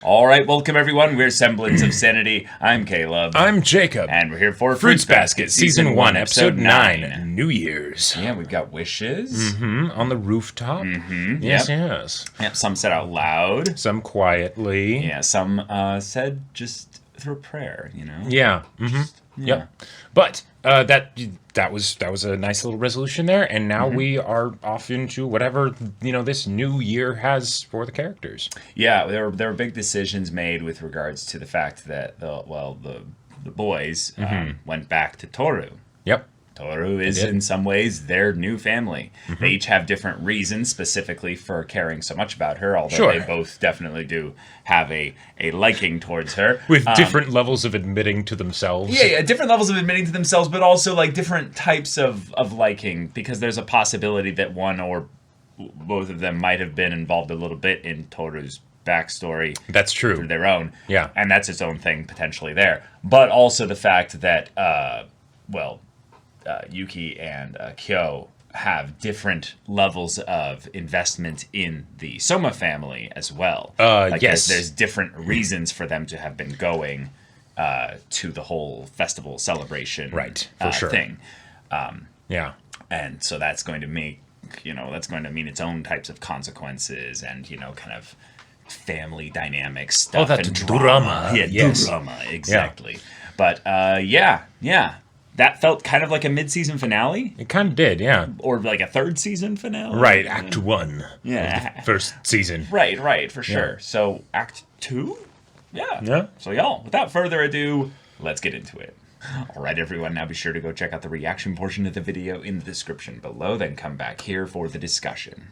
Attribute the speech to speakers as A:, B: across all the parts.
A: All right, welcome everyone. We're Semblance of Sanity. I'm Caleb.
B: I'm Jacob.
A: And we're here for
B: Fruits Basket, Season 1, Episode 9, New Year's.
A: Yeah, we've got wishes.
B: On the rooftop. Yes, yes.
A: Yep, some said out loud.
B: Some quietly.
A: Yeah, some said just through prayer, you know?
B: Yeah. Yep. But that was a nice little resolution there, and now we are off into whatever this new year has for the characters.
A: Yeah, there were big decisions made with regards to the fact that the boys went back to Toru.
B: Yep.
A: Toru is in some ways their new family. They each have different reasons specifically for caring so much about her, although they both definitely do have a liking towards her.
B: With different levels of admitting to themselves.
A: Yeah, different levels of admitting to themselves, but also like different types of liking, because there's a possibility that one or both of them might have been involved a little bit in Toru's backstory.
B: That's true.
A: Through their own.
B: Yeah.
A: And that's its own thing potentially there. But also the fact that, Yuki and Kyo have different levels of investment in the Soma family as well.
B: Yes.
A: There's different reasons for them to have been going to the whole festival celebration
B: for sure.
A: thing.
B: Yeah.
A: And so that's going to make, that's going to mean its own types of consequences and, kind of family dynamic stuff.
B: That
A: and
B: drama.
A: Yeah,
B: yes.
A: drama, exactly. Yeah. But, yeah. That felt kind of like a mid-season finale.
B: It kind of did, yeah.
A: Or like a third season finale.
B: Right, Act 1
A: yeah.
B: of the first season.
A: Right, for sure.
B: Yeah.
A: So, Act 2?
B: Yeah.
A: So, y'all, without further ado, let's get into it. All right, everyone, now be sure to go check out the reaction portion of the video in the description below, then come back here for the discussion.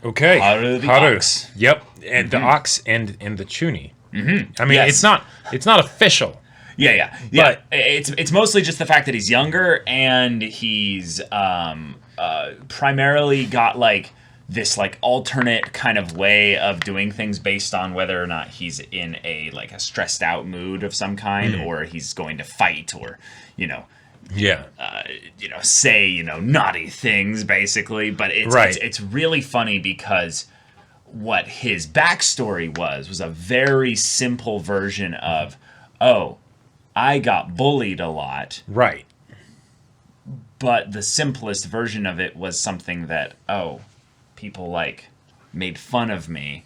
B: Okay.
A: Haru the Ox.
B: Yep, and the ox and the Chuni. I mean,
A: Yes.
B: it's not official.
A: Yeah.
B: But
A: it's mostly just the fact that he's younger and he's primarily got like this like alternate kind of way of doing things based on whether or not he's in a stressed out mood of some kind or he's going to fight or say naughty things basically. But it's really funny because what his backstory was a very simple version of, I got bullied a lot.
B: Right.
A: But the simplest version of it was something that, people made fun of me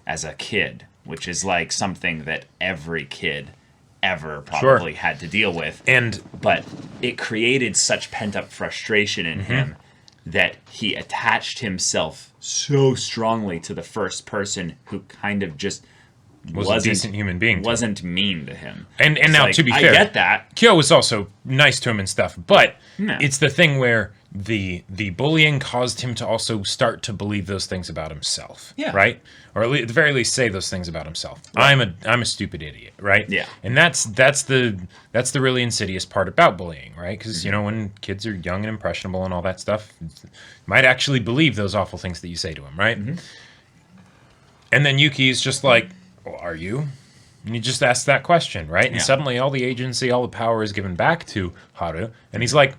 A: as a kid, which is something that every kid ever probably had to deal with. But it created such pent-up frustration in him that he attached himself so strongly to the first person who kind of just
B: was a decent human being.
A: Wasn't mean to him.
B: And now, to be fair,
A: I get that.
B: Kyo was also nice to him and stuff, but it's the thing where the bullying caused him to also start to believe those things about himself.
A: Yeah.
B: Right? Or at the very least say those things about himself. Right. I'm a stupid idiot, right?
A: Yeah.
B: And that's the really insidious part about bullying, right? Because when kids are young and impressionable and all that stuff, you might actually believe those awful things that you say to them, right? And then Yuki is just like, well, are you? And you just ask that question, right? And suddenly all the agency, all the power is given back to Haru. And he's like,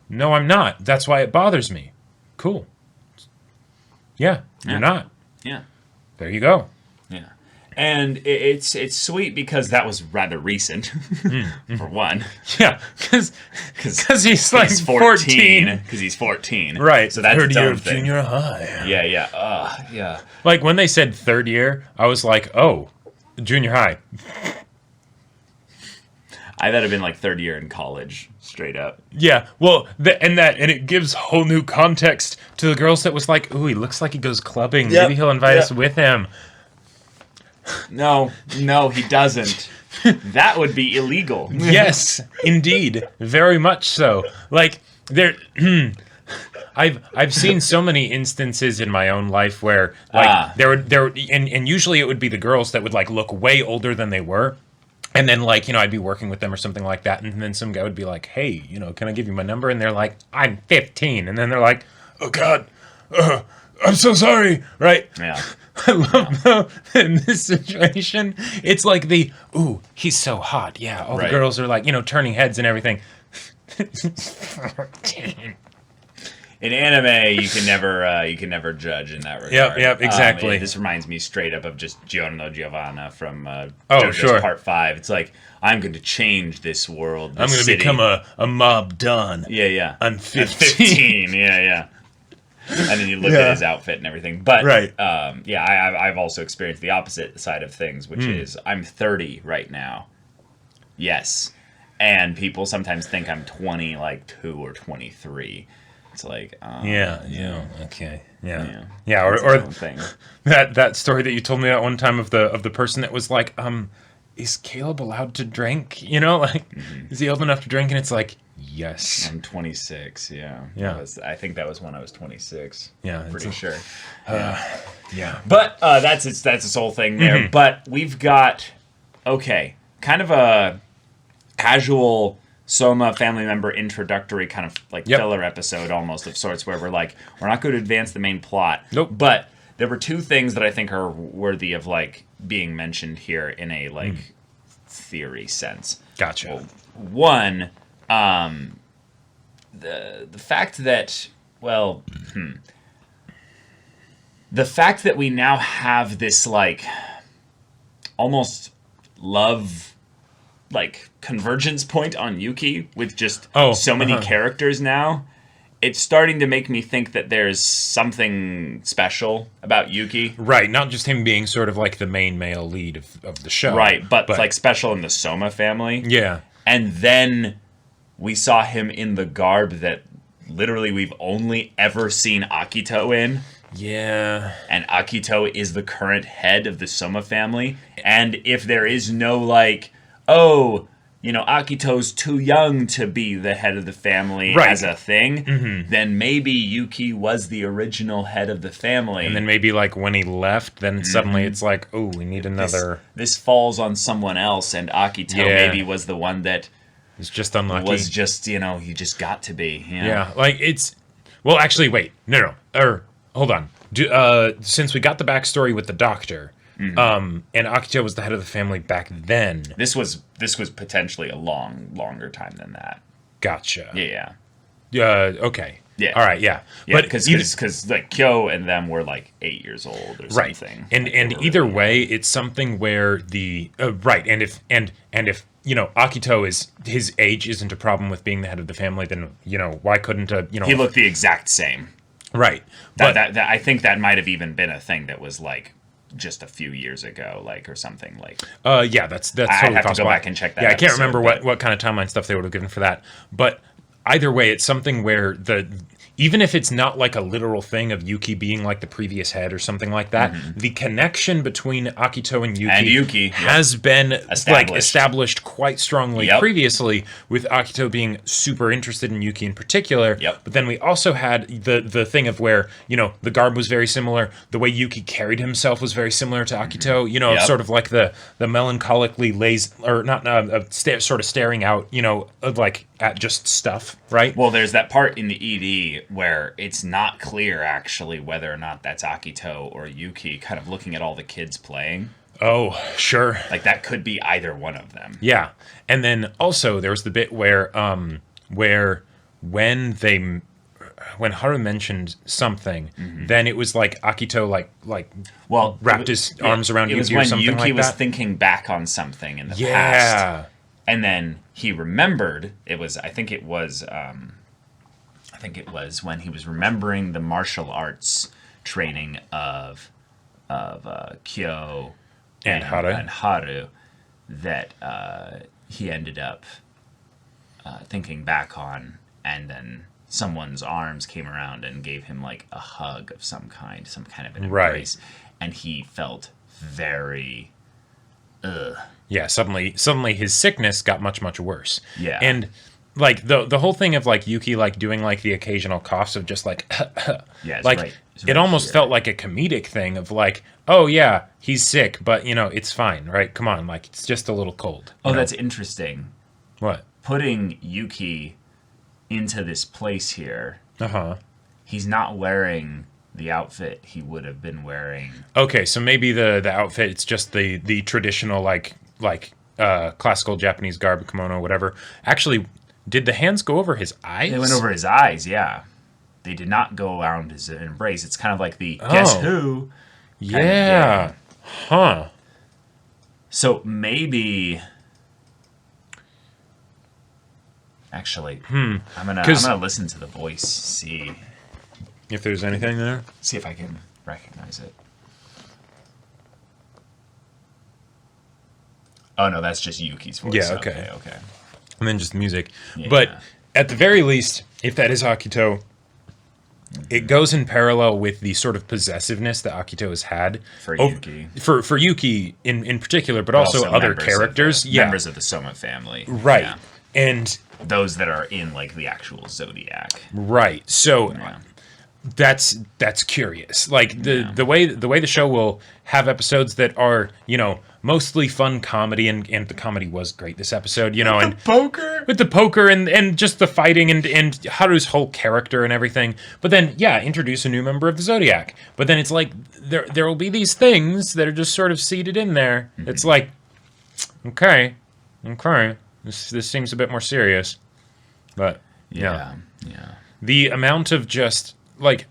B: no, I'm not. That's why it bothers me. Cool. Yeah, you're not.
A: Yeah.
B: There you go.
A: Yeah. And it's sweet because that was rather recent, for one.
B: Yeah, because he's like 14.
A: Because he's 14.
B: Right.
A: So that's
B: third
A: its
B: year
A: own
B: of
A: thing.
B: junior high.
A: Yeah. Yeah.
B: Like when they said third year, I was like, oh, junior high.
A: I thought it'd been third year in college, straight up.
B: Yeah, well, and it gives whole new context to the girls that was like, ooh, he looks like he goes clubbing.
A: Yep.
B: Maybe he'll invite us with him.
A: No, he doesn't. That would be illegal.
B: Yes, indeed, very much so. There, I've seen so many instances in my own life where and usually it would be the girls that would look way older than they were. And then, I'd be working with them or something like that, and then some guy would be like, hey, can I give you my number? And they're like, I'm 15. And then they're like, oh, God, I'm so sorry, right?
A: Yeah.
B: I love though, in this situation, it's like ooh, he's so hot. Yeah, all the girls are turning heads and everything.
A: in anime, you can never judge in that regard.
B: Yep, exactly.
A: This reminds me straight up of just Giorno no Giovanna from JoJo's
B: sure.
A: Part 5. It's like, I'm going to change this world.
B: I'm going to become a mob don.
A: Yeah.
B: I'm 15.
A: At 15, yeah. And then you look at his outfit and everything. But,
B: right.
A: I've also experienced the opposite side of things, which is I'm 30 right now. Yes. And people sometimes think I'm 22 or 23. It's like,
B: okay, or
A: thing.
B: that story that you told me that one time of the person that was like, is Caleb allowed to drink? You know, like, is he old enough to drink? And it's like, yes.
A: I'm 26. Yeah. I think that was when I was 26.
B: Yeah,
A: pretty sure.
B: Yeah.
A: But that's its whole thing there. But we've got kind of a casual Soma family member introductory kind of like filler episode almost of sorts, where we're like, we're not going to advance the main plot.
B: Nope.
A: But there were two things that I think are worthy of like being mentioned here in a like theory sense.
B: Gotcha.
A: Well, one, the fact that the fact that we now have this like almost love like convergence point on Yuki with just so many characters now, it's starting to make me think that there's something special about Yuki.
B: Right, not just him being sort of like the main male lead of the show.
A: Right, but like special in the Soma family.
B: Yeah.
A: And then we saw him in the garb that literally we've only ever seen Akito in.
B: Yeah.
A: And Akito is the current head of the Soma family. And if there is no like, Akito's too young to be the head of the family as a thing, then maybe Yuki was the original head of the family.
B: And then maybe like when he left, then suddenly it's like, oh, we need another.
A: This falls on someone else, and Akito maybe was the one that
B: was just unlucky.
A: Was just, he just got to be.
B: Yeah, like it's. Well, actually, wait. No. Hold on. Since we got the backstory with the doctor. And Akito was the head of the family back then.
A: This was potentially a longer time than that.
B: Gotcha.
A: Yeah.
B: Okay.
A: Yeah.
B: All right. Yeah.
A: But because like Kyo and them were like 8 years old or something.
B: And either way, it's something where the and if Akito is his age isn't a problem with being the head of the family, then why couldn't
A: he looked the exact same.
B: Right.
A: That I think that might have even been a thing that was like just a few years ago, like, or something like.
B: That's totally possible.
A: I have to go back and check that.
B: Yeah, I can't remember what kind of timeline stuff they would have given for that, but either way, it's something where even if it's not like a literal thing of Yuki being like the previous head or something like that, the connection between Akito and Yuki has been established quite strongly previously, with Akito being super interested in Yuki in particular.
A: Yep.
B: But then we also had the thing of where, the garb was very similar, the way Yuki carried himself was very similar to Akito, sort of like the melancholically sort of staring out, like at just stuff, right?
A: Well, there's that part in the ED where it's not clear actually whether or not that's Akito or Yuki, kind of looking at all the kids playing.
B: Oh, sure.
A: Like that could be either one of them.
B: Yeah. And then also there's the bit where when Haru mentioned something, then it was like Akito wrapped his arms around Yuki or something like that.
A: It was when Yuki was thinking back on something in the past. And then he remembered, I think it was when he was remembering the martial arts training of Kyo and Haru that he ended up thinking back on, and then someone's arms came around and gave him like a hug of some kind of an embrace, and he felt very
B: yeah, suddenly his sickness got much, much worse.
A: Yeah.
B: And like the whole thing of like Yuki like doing like the occasional coughs of just like like it almost felt like a comedic thing of like, oh yeah, he's sick, but it's fine, right? Come on, like it's just a little cold.
A: That's interesting.
B: What?
A: Putting Yuki into this place here. He's not wearing the outfit he would have been wearing.
B: Okay, so maybe the outfit, it's just the traditional like classical Japanese garb, kimono, whatever. Actually, did the hands go over his eyes?
A: They went over his eyes, yeah. they did not go around as an embrace. It's kind of like the guess who.
B: Yeah. Huh.
A: So maybe. Actually, I'm gonna listen to the voice, see
B: if there's anything there.
A: See if I can recognize it. Oh no, that's just Yuki's voice.
B: Yeah. Okay.
A: Okay.
B: And then just music.
A: Yeah,
B: but at the very least, if that is Akito, it goes in parallel with the sort of possessiveness that Akito has had
A: for Yuki.
B: For Yuki in particular, but also other characters.
A: Members of the Soma family.
B: Right.
A: Yeah.
B: And
A: those that are in like the actual Zodiac.
B: Right. So that's curious. Like the way the show will have episodes that are, mostly fun comedy, and the comedy was great this episode, and with the poker and just the fighting and Haru's whole character and everything. But then introduce a new member of the Zodiac. But then it's like there will be these things that are just sort of seated in there. Mm-hmm. It's like okay. This seems a bit more serious. But yeah. The amount of just like,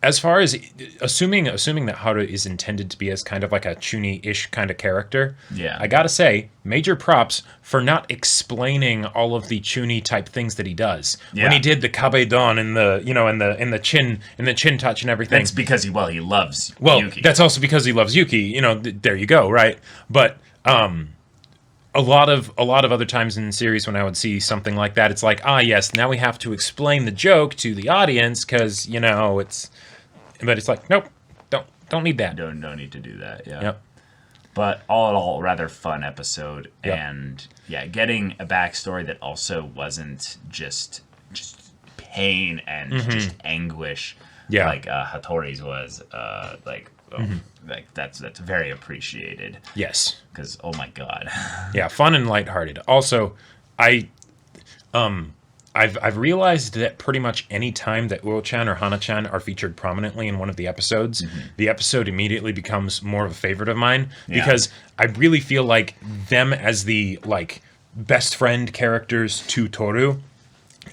B: as far as assuming that Haru is intended to be as kind of like a Chuni-ish kind of character, I gotta say, major props for not explaining all of the Chuni type things that he does. When he did the Kabedon and the chin touch and everything.
A: That's because he loves Yuki.
B: That's also because he loves Yuki. There you go, right? But a lot of other times in the series when I would see something like that, it's like, yes, now we have to explain the joke to the audience because it's. But it's like, nope, don't need that.
A: Don't need to do that. Yeah.
B: Yep.
A: But all in all, rather fun episode,
B: yep.
A: And getting a backstory that also wasn't just pain and just anguish.
B: Yeah.
A: Like Hattori's was. Like that's very appreciated.
B: Yes.
A: Because oh my god.
B: Yeah, fun and lighthearted. Also, I've realized that pretty much any time that Uo-chan or Hana-chan are featured prominently in one of the episodes, the episode immediately becomes more of a favorite of mine because I really feel like them as the best friend characters to Toru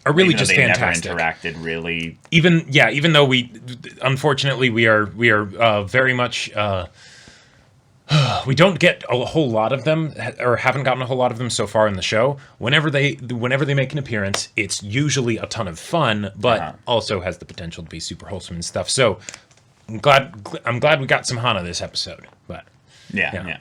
B: are really just fantastic.
A: Never interacted really.
B: Even though we are very much we don't get a whole lot of them, or haven't gotten a whole lot of them so far in the show. Whenever they make an appearance, it's usually a ton of fun, but also has the potential to be super wholesome and stuff. So I'm glad we got some Hana this episode. But
A: yeah.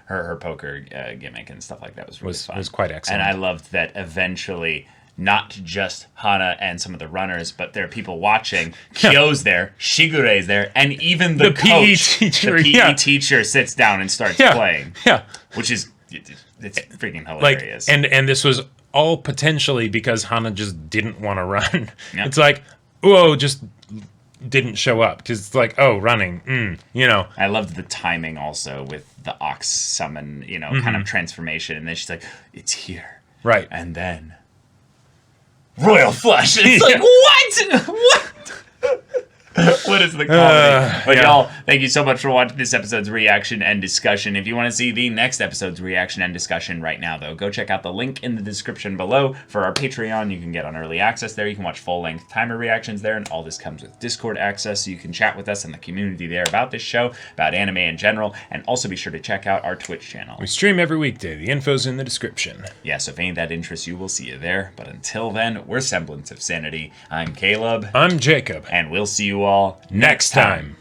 A: Her poker gimmick and stuff like that was really fun.
B: Was quite excellent.
A: And I loved that eventually. Not just Hana and some of the runners, but there are people watching. Kyo's there, Shigure's there, and even the coach,
B: teacher,
A: the PE teacher sits down and starts playing.
B: Yeah.
A: Which is, it's freaking hilarious.
B: And this was all potentially because Hana just didn't want to run.
A: Yep.
B: It's like, Uo just didn't show up because it's like, running,
A: I loved the timing also with the ox summon, kind of transformation. And then she's like, it's here.
B: Right.
A: And then... Royal Flush. It's like, what? What is the comedy? But y'all, thank you so much for watching this episode's reaction and discussion. If you want to see the next episode's reaction and discussion right now, though, go check out the link in the description below for our Patreon. You can get on early access there. You can watch full-length timer reactions there, and all this comes with Discord access, so you can chat with us in the community there about this show, about anime in general, and also be sure to check out our Twitch channel.
B: We stream every weekday. The info's in the description.
A: Yeah, so if any of that interests you, we'll see you there. But until then, we're Semblance of Sanity. I'm Caleb.
B: I'm Jacob.
A: And we'll see you all
B: next time.